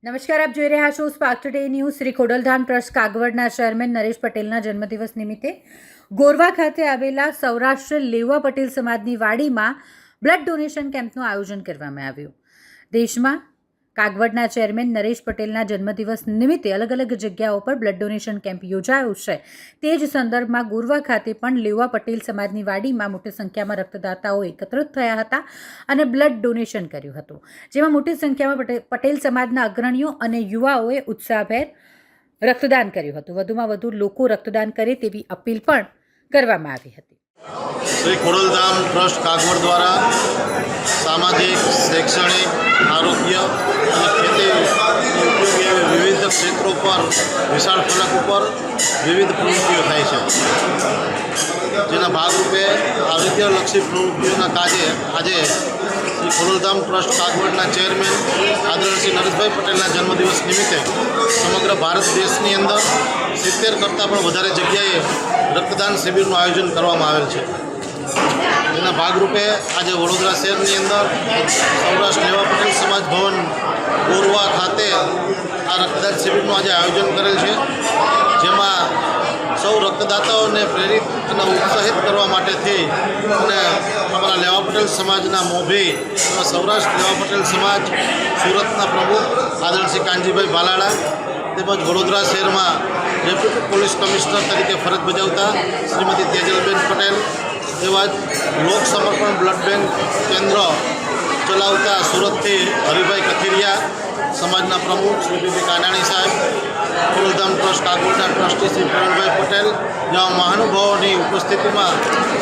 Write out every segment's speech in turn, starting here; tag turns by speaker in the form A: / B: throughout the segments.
A: નમસ્કાર, આપ જોઈ રહ્યા છો Spark Today News. Shri Khodaldham trust કાગવડના ચેરમેન નરેશ પટેલના જન્મદિવસ નિમિત્તે ગોરવા ખાતે આવેલા સૌરાષ્ટ્ર લેવા પટેલ સમાજની વાડીમાં બ્લડ ડોનેશન કેમ્પનું આયોજન કરવામાં આવ્યું. દેશમાં કાગવડના ચેરમેન નરેશ પટેલના જન્મદિવસ નિમિત્તે અલગ અલગ જગ્યાઓ પર બ્લડ ડોનેશન કેમ્પ યોજાયો છે. તે જ સંદર્ભમાં ગોરવા ખાતે પણ લેવા પટેલ સમાજની વાડીમાં મોટી સંખ્યામાં રક્તદાતાઓ એકત્રિત થયા હતા અને બ્લડ ડોનેશન કર્યું હતું, જેમાં મોટી સંખ્યામાં પટેલ સમાજના અગ્રણીઓ અને યુવાઓએ ઉત્સાહભેર રક્તદાન કર્યું હતું. વધુમાં વધુ લોકો રક્તદાન કરે તેવી અપીલ પણ કરવામાં આવી હતી.
B: શ્રી ખોડલધામ ટ્રસ્ટ કાગવડ દ્વારા સામાજિક, શૈક્ષણિક, આરોગ્ય અને ખેતી ઉપયોગી એવી વિવિધ ક્ષેત્રો પર વિશાળ ફલક ઉપર વિવિધ પ્રવૃત્તિઓ થાય છે, જેના ભાગરૂપે આરોગ્યલક્ષી પ્રવૃત્તિઓના કાજે આજે શ્રી ખોડલધામ ટ્રસ્ટ કાગવડના ચેરમેન આદરણીય શ્રી નરેશભાઈ પટેલના જન્મદિવસ નિમિત્તે સમગ્ર ભારત દેશની અંદર 70 કરતાં પણ વધારે જગ્યાએ રક્તદાન શિબિરનું આયોજન કરવામાં આવેલ છે. જેના ભાગરૂપે આજે વડોદરા શહેરની અંદર સૌરાષ્ટ્ર લેવા પટેલ સમાજ ભવન ગોરવા ખાતે આ રક્તદાન શિબિરનું આજે આયોજન કરેલ છે, જેમાં સૌ રક્તદાતાઓને પ્રેરિત અને ઉત્સાહિત કરવા માટેથી અને અમારા લેવા પટેલ સમાજના મોભી સૌરાષ્ટ્ર લેવા પટેલ સમાજ સુરતના પ્રમુખ આદરણીય શ્રી કાનજીભાઈ ભાલાળા તેમજ વડોદરા શહેરમાં ડેપ્યુટી પોલીસ કમિશનર તરીકે ફરજ બજાવતા શ્રીમતી તેજલબેન પટેલ, એવા જ લોક સમર્પણ બ્લડ બેંક કેન્દ્ર ચલાવતા સુરતથી હરિભાઈ કથિરિયા, સમાજના પ્રમુખ શ્રી પીપી કાનાણી સાહેબ, ખોડલધામ ટ્રસ્ટ કાગવડના ટ્રસ્ટી શ્રી પ્રવીણભાઈ પટેલ જેવા મહાનુભાવોની ઉપસ્થિતિમાં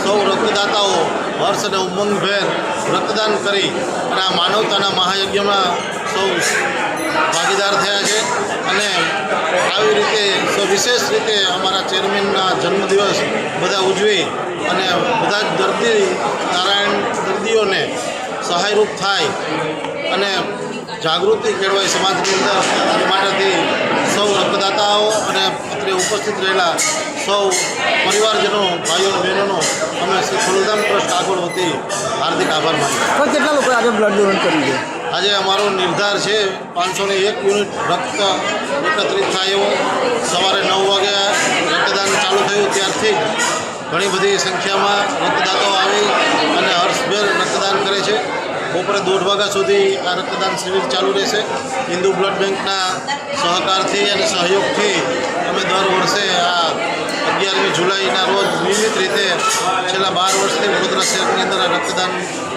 B: સૌ રક્તદાતાઓ હર્ષ અને ઉમંગભેર રક્તદાન કરી અને આ માનવતાના મહાયજ્ઞમાં સૌ ભાગીદાર થયા છે. અને આવી રીતે વિશેષ રીતે અમારા ચેરમેનના જન્મદિવસ બધા ઉજવી અને બધા જ નારાયણ દર્દીઓને સહાયરૂપ થાય અને જાગૃતિ કેળવાય સમાજની અંદર, એ માટેથી સૌ રક્તદાતાઓ અને અત્રે ઉપસ્થિત રહેલા સૌ પરિવારજનો, ભાઈઓ બહેનોનો અમે શ્રી ખોડલધામ ટ્રસ્ટ કાગવડ વતી હાર્દિક આભાર માનીએ.
C: પણ કેટલા લોકો આજે બ્લડ ડોનેટ કર્યું છે?
B: આજે અમારો નિર્ધાર છે 501 યુનિટ રક્ત એકત્રિત થાય એવો. સવારે 9 વાગે રક્તદાન ચાલુ થયું ત્યારથી ઘણી બધી સંખ્યામાં રક્તદાતાઓ આવી અને હર્ષભેર રક્તદાન કરે છે. બપોરે 1:30 વાગ્યા સુધી આ રક્તદાન શિબિર ચાલુ રહેશે. હિન્દુ બ્લડ બેંકના સહકારથી અને સહયોગથી અમે દર વર્ષે આ 11મી જુલાઈના રોજ નિયમિત રીતે છેલ્લા 12 વર્ષથી વડોદરા શહેરની અંદર રક્તદાન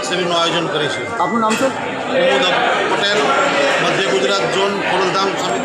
B: શિબિરનું આયોજન કરીશું.
C: આપનું નામ છે?
B: ઉમદ પટેલ, મધ્ય ગુજરાત ઝોન ખોડલધામ સમિતિ